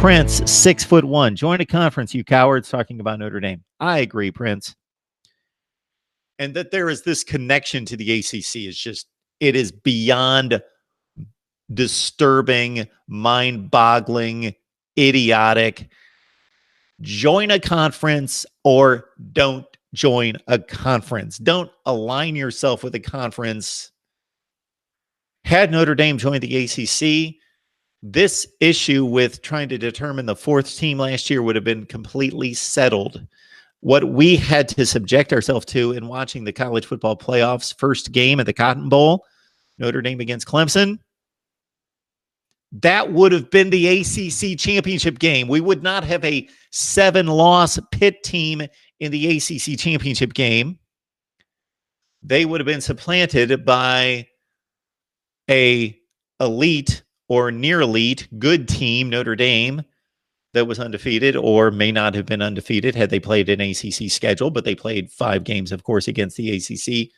Prince, 6'1". Join a conference, you cowards, talking about Notre Dame. I agree, Prince. And that there is this connection to the ACC is just, it is beyond disturbing, mind-boggling, idiotic. Join a conference or don't join a conference. Don't align yourself with a conference. Had Notre Dame joined the ACC, this issue with trying to determine the fourth team last year would have been completely settled. What we had to subject ourselves to in watching the college football playoffs first game at the Cotton Bowl, Notre Dame against Clemson, that would have been the ACC championship game. We would not have a 7-loss Pitt team in the ACC championship game. They would have been supplanted by a elite or near elite good team, Notre Dame, that was undefeated or may not have been undefeated had they played an ACC schedule, but they played 5 games, of course, against the ACC.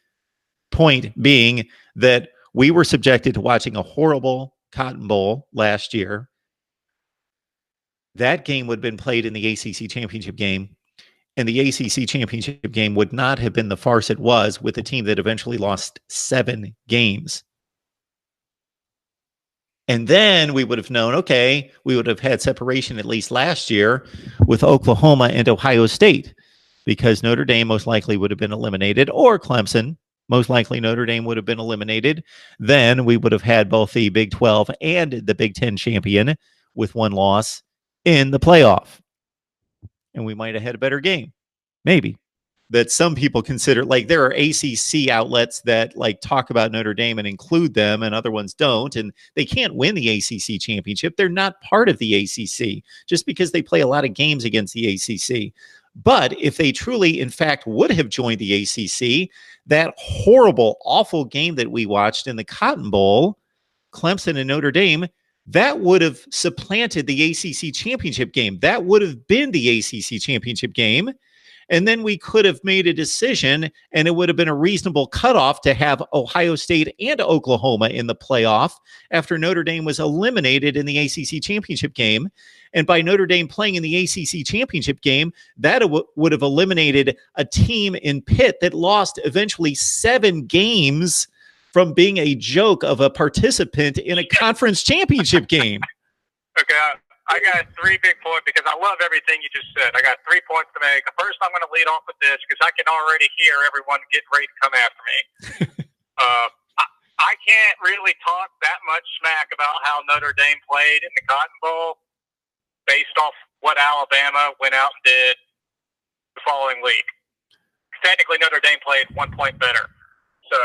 Point being that we were subjected to watching a horrible Cotton Bowl last year. That game would have been played in the ACC championship game, and the ACC championship game would not have been the farce it was with a team that eventually lost 7 games. And then we would have known, okay, we would have had separation at least last year with Oklahoma and Ohio State, because Notre Dame most likely would have been eliminated, or Clemson. Most likely Notre Dame would have been eliminated. Then we would have had both the Big 12 and the Big 10 champion with 1 loss in the playoff. And we might have had a better game. Maybe. That some people consider, like, there are ACC outlets that like talk about Notre Dame and include them, and other ones don't, and they can't win the ACC championship. They're not part of the ACC just because they play a lot of games against the ACC. But if they truly, in fact, would have joined the ACC, that horrible, awful game that we watched in the Cotton Bowl, Clemson and Notre Dame, that would have supplanted the ACC championship game. That would have been the ACC championship game. And then we could have made a decision, and it would have been a reasonable cutoff to have Ohio State and Oklahoma in the playoff after Notre Dame was eliminated in the ACC championship game. And by Notre Dame playing in the ACC championship game, that would have eliminated a team in Pitt that lost eventually 7 games from being a joke of a participant in a conference championship game. Okay, I got 3 big points because I love everything you just said. I got 3 points to make. First, I'm going to lead off with this because I can already hear everyone getting ready to come after me. I can't really talk that much smack about how Notre Dame played in the Cotton Bowl based off what Alabama went out and did the following week. Technically, Notre Dame played 1 point better. So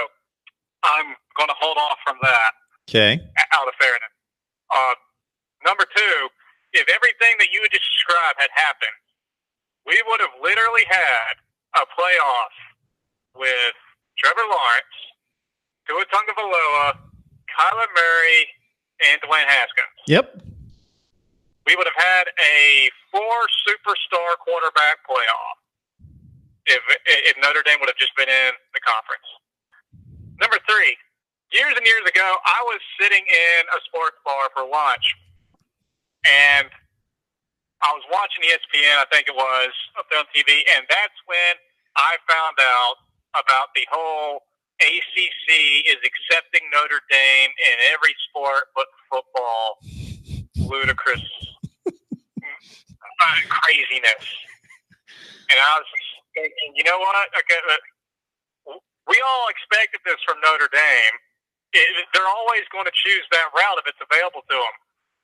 I'm going to hold off from that. Okay. Out of fairness. Number 2, if everything that you just described had happened, we would have literally had a playoff with Trevor Lawrence, Tua Tagovailoa, Kyler Murray, and Dwayne Haskins. Yep. We would have had a 4-superstar quarterback playoff if Notre Dame would have just been in the conference. Number 3, years and years ago, I was sitting in a sports bar for lunch, and I was watching ESPN, I think it was, up there on TV, and that's when I found out about the whole ACC is accepting Notre Dame in every sport but football. Ludicrous craziness. And I was thinking, you know what? Okay, we all expected this from Notre Dame. They're always going to choose that route if it's available to them.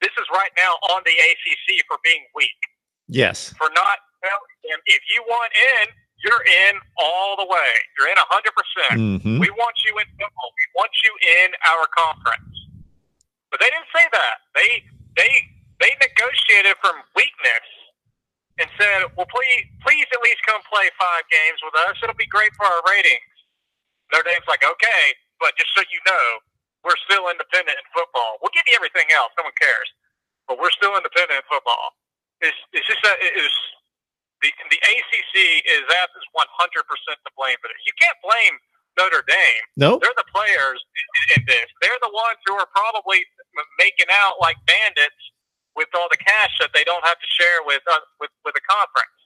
This is right now on the ACC for being weak. Yes. For not telling them, if you want in, you're in all the way. You're in 100%. Mm-hmm. We want you in football. We want you in our conference. But they didn't say that. They negotiated from weakness and said, well, please at least come play 5 games with us. It'll be great for our ratings. Notre Dame's like, okay, but just so you know, we're still independent in football. We'll give you everything else. No one cares. But we're still independent in football. It's just that the ACC is 100% to blame for this. You can't blame Notre Dame. No. They're the players in this. They're the ones who are probably making out like bandits with all the cash that they don't have to share with the conference.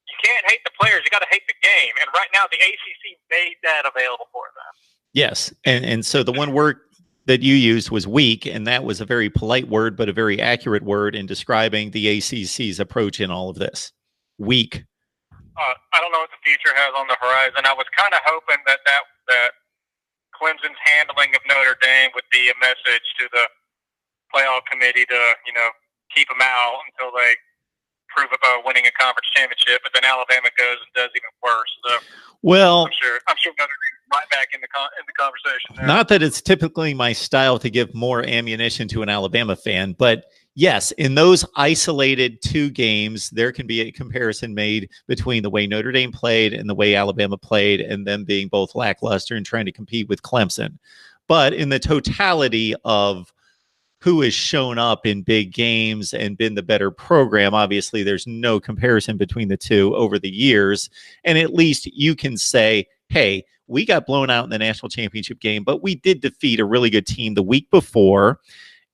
You can't hate the players; you got to hate the game. And right now, the ACC made that available for them. Yes, and so the one word that you used was weak, and that was a very polite word, but a very accurate word in describing the ACC's approach in all of this. Weak. I don't know what the future has on the horizon. I was kind of hoping that Clemson's handling of Notre Dame would be a message to the playoff committee to, keep them out until they prove about winning a conference championship. But then Alabama goes and does even worse. So, well, I'm sure Notre Dame's right back in the conversation now. Not that it's typically my style to give more ammunition to an Alabama fan, but yes, in those isolated 2 games, there can be a comparison made between the way Notre Dame played and the way Alabama played, and them being both lackluster and trying to compete with Clemson. But in the totality of who has shown up in big games and been the better program, obviously there's no comparison between the two over the years. And at least you can say, hey, we got blown out in the national championship game, but we did defeat a really good team the week before.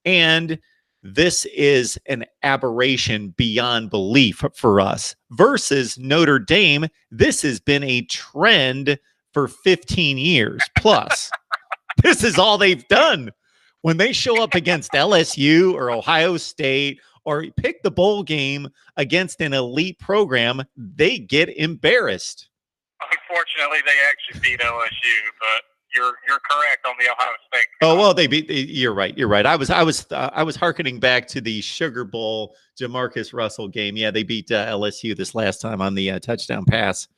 And this is an aberration beyond belief for us. Versus Notre Dame, this has been a trend for 15 years plus. This is all they've done. When they show up against LSU or Ohio State or pick the bowl game against an elite program, they get embarrassed. Unfortunately, they actually beat LSU, but you're correct on the Ohio State. Oh well, you're right. You're right. I was hearkening back to the Sugar Bowl Jamarcus Russell game. Yeah, they beat LSU this last time on the touchdown pass.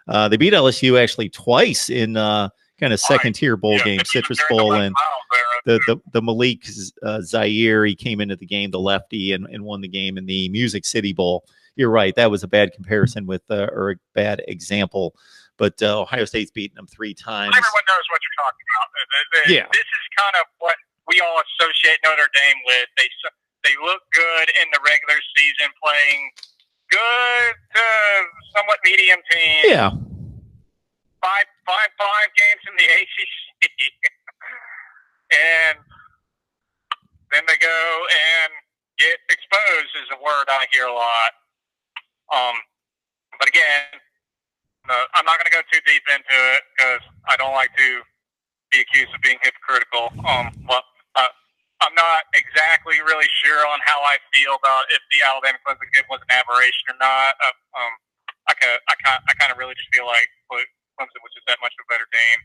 They beat LSU actually twice in kind of second tier bowl game, Citrus Bowl, and the Malik Zaire. He came into the game, the lefty, and won the game in the Music City Bowl. You're right. That was a bad comparison with or a bad example. But Ohio State's beaten them 3 times. Everyone knows what you're talking about. Yeah. This is kind of what we all associate Notre Dame with. They look good in the regular season, playing good to somewhat medium teams. Yeah. Five games in the ACC. And then they go and get exposed is a word I hear a lot. But again, I'm not going to go too deep into it because I don't like to be accused of being hypocritical. I'm not exactly really sure on how I feel about if the Alabama Clemson game was an aberration or not. I kind of really just feel like Clemson was just that much of a better team.